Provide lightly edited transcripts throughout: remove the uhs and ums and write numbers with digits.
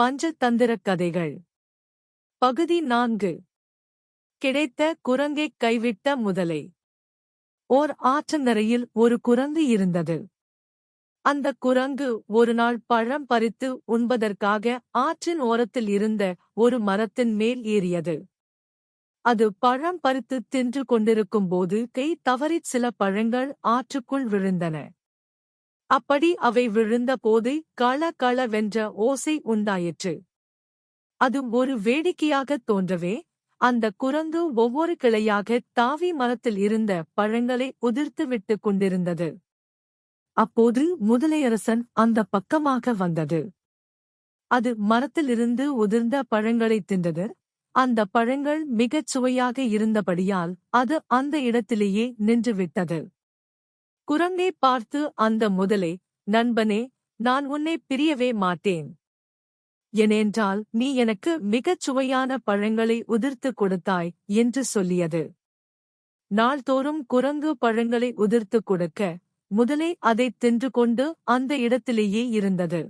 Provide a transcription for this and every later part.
பஞ்சதந்திரக் கதைகள். பகுதி 4. கிடைத்த குரங்கைக் கைவிட்ட முதலை. ஓர் ஆற்றங்கரையில் ஒரு குரங்கு இருந்தது. அந்தக் குரங்கு ஒருநாள் பழம் பறித்து உண்பதற்காக ஆற்றின் ஓரத்தில் இருந்த ஒரு மரத்தின் மேல் ஏறியது. அது பழம் பறித்து தின்று கொண்டிருக்கும்போது கை தவறிச் சில பழங்கள் ஆற்றுக்குள் விழுந்தன. அப்படி அவை விழுந்தபோது கள களவென்ற ஓசை உண்டாயிற்று. அது ஒரு வேடிக்கையாகத் தோன்றவே, அந்தக் குரங்கு ஒவ்வொரு கிளையாகத் தாவி மரத்தில் இருந்த பழங்களை உதிர்த்து விட்டுக் கொண்டிருந்தது. அப்போது முதலையரசன் அந்தப் பக்கமாக வந்தது. அது மரத்திலிருந்து உதிர்ந்த பழங்களைத் தின்றது. அந்தப் பழங்கள் மிகச் சுவையாக இருந்தபடியால் அது அந்த இடத்திலேயே நின்றுவிட்டது. குரங்கை பார்த்து அந்த முதலை, நண்பனே, நான் உன்னைப் பிரியவே மாட்டேன். ஏனென்றால் நீ எனக்கு மிகச் சுவையான பழங்களை உதிர்த்துக் கொடுத்தாய் என்று சொல்லியது. நாள்தோறும் குரங்கு பழங்களை உதிர்த்துக் கொடுக்க, முதலை அதைத் தின்று கொண்டு அந்த இடத்திலேயே இருந்தது.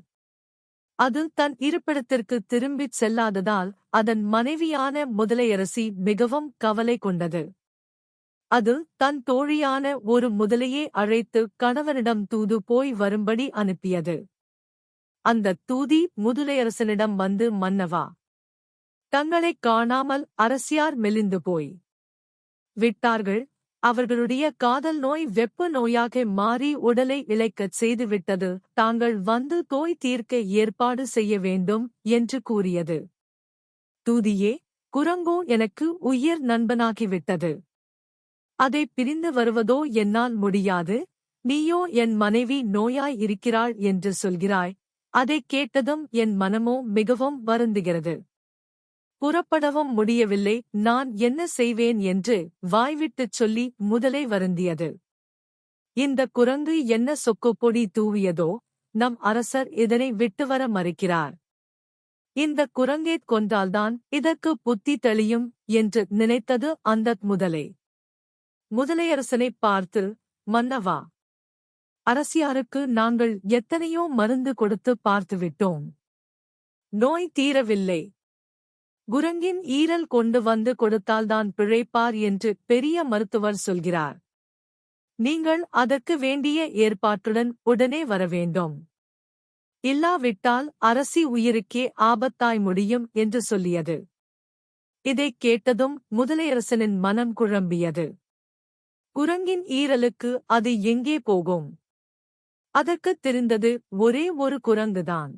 அது தன் இருப்பிடத்திற்கு திரும்பிச் செல்லாததால் அதன் மனைவியான முதலையரசி மிகவும் கவலை கொண்டது. அது தன் தோழியான ஒரு முதலையை அழைத்து கணவனிடம் தூது போய் வரும்படி அனுப்பியது. அந்தத் தூதி முதலையரசனிடம் வந்து, மன்னவா, தங்களைக் காணாமல் அரசியார் மெலிந்து போய் விட்டார்கள். அவர்களுடைய காதல் நோய் வெப்ப நோயாக மாறி உடலை இளைக்கச் செய்துவிட்டது. தாங்கள் வந்து நோய் தீர்க்க ஏற்பாடு செய்ய வேண்டும் என்று கூறியது. தூதியே, குரங்கோ எனக்கு உயிர் நண்பனாகிவிட்டது. அதை பிரிந்து வருவதோ என்னால் முடியாது. நீயோ என் மனைவி நோயாய் இருக்கிறாள் என்று சொல்கிறாய். அதைக் கேட்டதும் என் மனமோ மிகவும் வருந்துகிறது. புறப்படவும் முடியவில்லை. நான் என்ன செய்வேன் என்று வாய்விட்டுச் சொல்லி முதலை வருந்தியது. இந்தக் குரங்கு என்ன சொக்குப்பொடி தூவியதோ, நம் அரசர் இதனை விட்டுவர மறுக்கிறார். இந்தக் குரங்கைக் கொன்றால்தான் இதற்கு புத்தி தெளியும் என்று நினைத்தது அந்த முதலை. முதலையரசனைப் பார்த்து, மன்னவா, அரசியாருக்கு நாங்கள் எத்தனையோ மருந்து கொடுத்து பார்த்துவிட்டோம். நோய் தீரவில்லை. குரங்கின் ஈரல் கொண்டு வந்து கொடுத்தால்தான் பிழைப்பார் என்று பெரிய மருத்துவர் சொல்கிறார். நீங்கள் அதற்கு வேண்டிய ஏற்பாட்டுடன் உடனே வரவேண்டும். இல்லாவிட்டால் அரசி உயிருக்கே ஆபத்தாய் முடியும் என்று சொல்லியது. இதைக் கேட்டதும் முதலையரசனின் மனம் குழம்பியது. குரங்கின் ஈரலுக்கு அது எங்கே போகும்? அதற்குத் தெரிந்தது ஒரே ஒரு குரங்குதான்.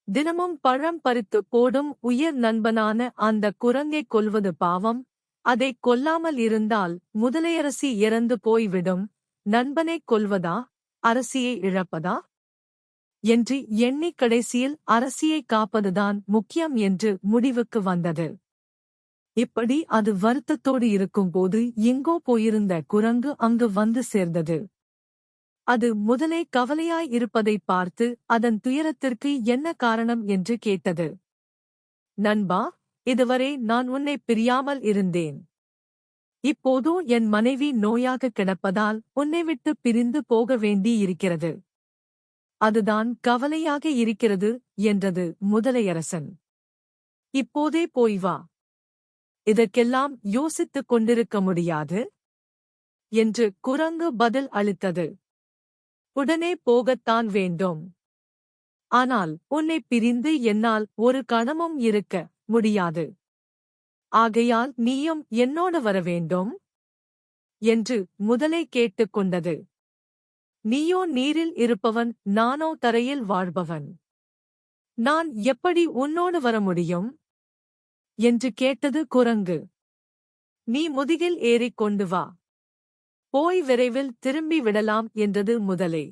தினமும் பழம் பறித்து போடும் உயிர் நண்பனான அந்த குரங்கைக் கொல்வது பாவம். அதைக் கொல்லாமல் இருந்தால் முதலையரசி இறந்து போய்விடும். நண்பனைக் கொல்வதா, அரசியை இழப்பதா என்று எண்ணிக் கடைசியில் அரசியைக் காப்பதுதான் முக்கியம் என்று முடிவுக்கு வந்தது. இப்படி அது வருத்தத்தோடு இருக்கும்போது எங்கோ போயிருந்த குரங்கு அங்கு வந்து சேர்ந்தது. அது முதலை கவலையாய் இருப்பதைப் பார்த்து அதன் துயரத்திற்கு என்ன காரணம் என்று கேட்டது. நண்பா, இதுவரை நான் உன்னைப் பிரியாமல் இருந்தேன். இப்போதோ என் மனைவி நோயாக கிடப்பதால் உன்னை விட்டு பிரிந்து போக வேண்டி இருக்கிறது. அதுதான் கவலையாக இருக்கிறது என்றது முதலையரசன். இப்போதே போய் வா. இதற்கெல்லாம் யோசித்துக் கொண்டிருக்க முடியாது என்று குரங்கு பதில் அளித்தது. உடனே போகத்தான் வேண்டும். ஆனால் உன்னைப் பிரிந்து என்னால் ஒரு கணமும் இருக்க முடியாது. ஆகையால் நீயும் என்னோடு வரவேண்டும் என்று முதலை கேட்டுக்கொண்டது. நீயோ நீரில் இருப்பவன், நானோ தரையில் வாழ்பவன். நான் எப்படி உன்னோடு வர முடியும் என்று கேட்டது குரங்கு. நீ முதுகில் ஏறிக் கொண்டு வா. போய் விரைவில் திரும்பி விடலாம் என்றது முதலை.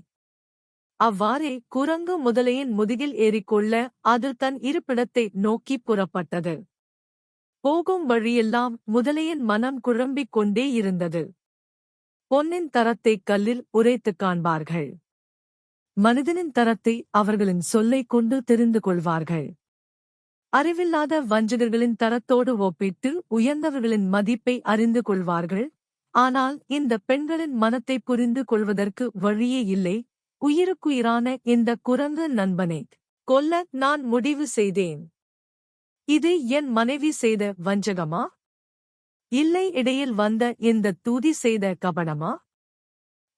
அவ்வாறே குரங்கு முதலையின் முதுகில் ஏறிக்கொள்ள அது தன் இருப்பிடத்தை நோக்கிப் புறப்பட்டது. போகும் வழியெல்லாம் முதலையின் மனம் குழம்பிக் கொண்டே இருந்தது. பொன்னின் தரத்தைக் கல்லில் உரைத்துக் காண்பார்கள். மனிதனின் தரத்தை அவர்களின் சொல்லைக் கொண்டு தெரிந்து கொள்வார்கள். அறிவில்லாத வஞ்சகர்களின் தரத்தோடு ஒப்பிட்டு உயர்ந்தவர்களின் மதிப்பை அறிந்து கொள்வார்கள். ஆனால் இந்த பெண்களின் மனத்தை புரிந்து கொள்வதற்கு வழியே இல்லை. உயிருக்குயிரான இந்த குரங்கு நண்பனே, கொல்ல நான் முடிவு செய்தேன். இது என் மனைவி செய்த வஞ்சகமா? இல்லை இடையில் வந்த இந்த தூதி செய்த கபடமா?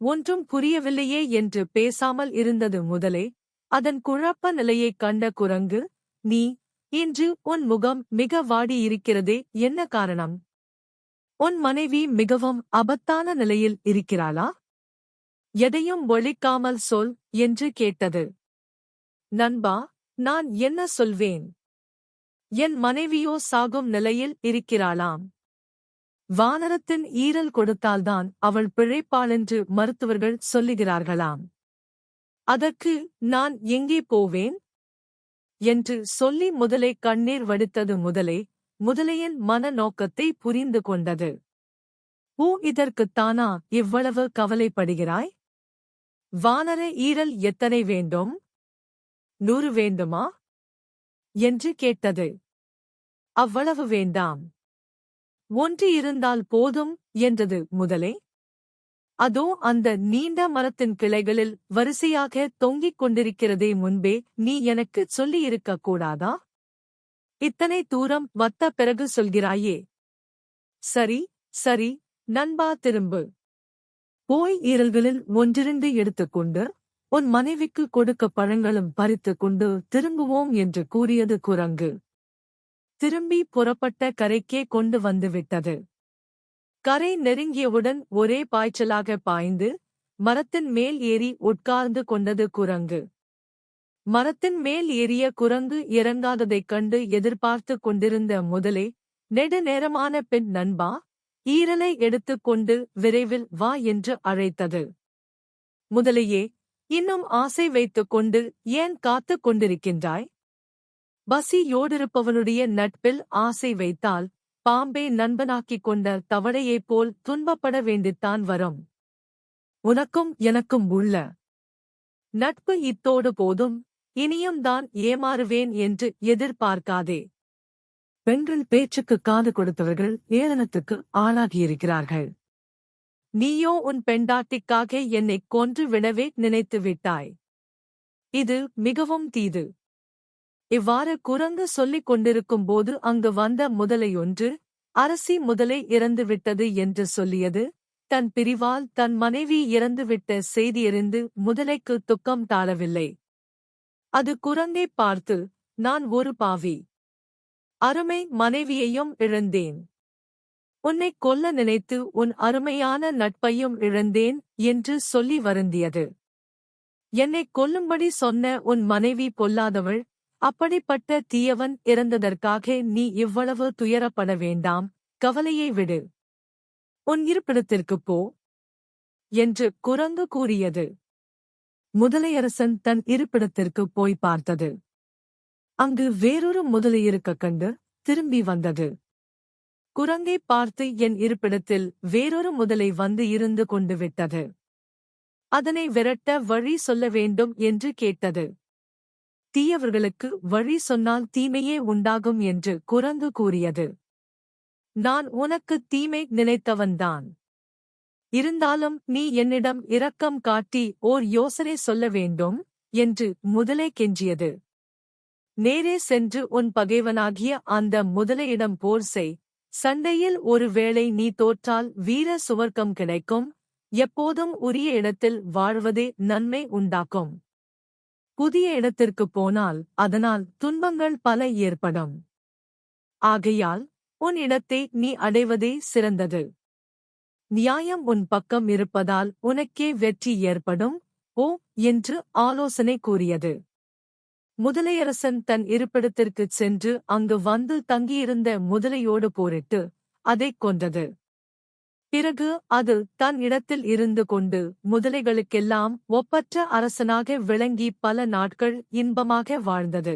ஒன்றும் புரியவில்லையே என்று பேசாமல் இருந்தது முதலை. அதன் குழப்ப நிலையைக் கண்ட குரங்கு, நீ, இன்று உன் முகம் மிக வாடியிருக்கிறதே, என்ன காரணம்? உன் மனைவி மிகவும் ஆபத்தான நிலையில் இருக்கிறாளா? எதையும் ஒளிக்காமல் சொல் என்று கேட்டது. நண்பா, நான் என்ன சொல்வேன்? என் மனைவியோ சாகும் நிலையில் இருக்கிறாளாம். வானரத்தின் ஈரல் கொடுத்தால்தான் அவள் பிழைப்பாளென்று மருத்துவர்கள் சொல்லுகிறார்களாம். அதற்கு நான் எங்கே போவேன்? என்று சொல்லி முதலை கண்ணீர் வடித்தது. முதலையின் மன நோக்கத்தை புரிந்து கொண்டது. ஓ, இதற்குத்தானா இவ்வளவு கவலைப்படுகிறாய்? வானர ஈரல் எத்தனை வேண்டும்? 100 வேண்டுமா? என்று கேட்டது. அவ்வளவு வேண்டாம். 1 இருந்தால் போதும் என்றது முதலை. அதோ அந்த நீண்ட மரத்தின் கிளைகளில் வரிசையாக தொங்கிக் கொண்டிருக்கிறதே, முன்பே நீ எனக்குச் சொல்லியிருக்கக் கூடாதா? இத்தனை தூரம் வந்த பிறகு சொல்கிறாயே. சரி சரி நண்பா, திரும்பு. போய் ஈரல்களில் 1-2 எடுத்துக்கொண்டு உன் மனைவிக்கு கொடுக்க பழங்களும் பறித்துக் கொண்டு திரும்புவோம் என்று கூறியது குரங்கு. திரும்பி புறப்பட்ட கரைக்கே கொண்டு வந்துவிட்டது. கரை நெருங்கியவுடன் ஒரே பாய்ச்சலாக பாய்ந்து மரத்தின் மேல் ஏறி உட்கார்ந்து கொண்டது குரங்கு. மரத்தின் மேல் ஏறிய குரங்கு இறங்காததைக் கண்டு எதிர்பார்த்து கொண்டிருந்த முதலை, நெடுநேரமான பின், நண்பா, ஈரலை எடுத்துக்கொண்டு விரைவில் வா என்று அழைத்தது. முதலையே, இன்னும் ஆசை வைத்துக் கொண்டு ஏன் காத்துக் கொண்டிருக்கின்றாய்? பசியோடிருப்பவனுடைய நட்பில் ஆசை வைத்தால் பாம்பை நண்பனாக்கிக் கொண்ட தவளையைப் போல் துன்பப்பட வேண்டித்தான் வரும். உனக்கும் எனக்கும் உள்ள நட்பு இத்தோடு போதும், இனியும் தான் ஏமாறுவேன் என்று எதிர்பார்க்காதே. பெண்கள் பேச்சுக்கு காது கொடுத்தவர்கள் ஏளனத்துக்கு ஆளாகியிருக்கிறார்கள். நீயோ உன் பெண்டாட்டிக்காக என்னைக் கொன்று விடவே நினைத்து விட்டாய். இது மிகவும் தீது. இவ்வாறு குரங்கு சொல்லிக் கொண்டிருக்கும் போது அங்கு வந்த முதலையொன்று, அரசி, முதலை இறந்துவிட்டது என்று சொல்லியது. தன் பிரிவால் தன் மனைவி இறந்துவிட்ட செய்தியறிந்து முதலைக்கு துக்கம் தாழவில்லை. அது குரங்கைப் பார்த்து, நான் ஒரு பாவி. அருமை மனைவியையும் இழந்தேன். உன்னைக் கொல்ல நினைத்து உன் அருமையான நட்பையும் இழந்தேன் என்று சொல்லி வருந்தியது. என்னைக் கொல்லும்படி சொன்ன உன் மனைவி பொல்லாதவள். அப்படிப்பட்ட தீயவன் இறந்ததற்காக நீ இவ்வளவு துயரப்பட வேண்டாம். கவலையை விடு. உன் இருப்பிடத்திற்குப் போ என்று குரங்கு கூறியது. முதலையரசன் தன் இருப்பிடத்திற்குப் போய் பார்த்தது. அங்கு வேறொரு முதலை இருக்கக் கண்டு திரும்பி வந்தது. குரங்கைப் பார்த்து, என் இருப்பிடத்தில் வேறொரு முதலை வந்து இருந்து கொண்டு விட்டது. அதனை விரட்ட வழி சொல்ல வேண்டும் என்று கேட்டது. தீயவர்களுக்கு வழி சொன்னால் தீமையே உண்டாகும் என்று குரங்கு கூறியது. நான் உனக்கு தீமை நினைத்தவன்தான். இருந்தாலும் நீ என்னிடம் இரக்கம் காட்டி ஓர் யோசனை சொல்ல வேண்டும் என்று முதலை கெஞ்சியது. நேரே சென்று உன் பகைவனாகிய அந்த முதலையிடம் போர் செய். சண்டையில் ஒருவேளை நீ தோற்றால் வீர சுவர்க்கம் கிடைக்கும். எப்போதும் உரிய இடத்தில் வாழ்வதே நன்மை உண்டாக்கும். புதிய இடத்திற்குப் போனால் அதனால் துன்பங்கள் பல ஏற்படும். ஆகையால் உன் இடத்தை நீ அடைவதே சிறந்தது. நியாயம் உன் பக்கம் இருப்பதால் உனக்கே வெற்றி ஏற்படும். ஓ என்று ஆலோசனை கூறியது. முதலையரசன் தன் இருப்பிடத்திற்குச் சென்று அங்கு வந்து தங்கியிருந்த முதலையோடு போரிட்டு அதைக் கொன்றது. பிறகு அது தன் இடத்தில் இருந்து கொண்டு முதலைகளுக்கெல்லாம் ஒப்பற்ற அரசனாக விளங்கி பல நாட்கள் இன்பமாக வாழ்ந்தது.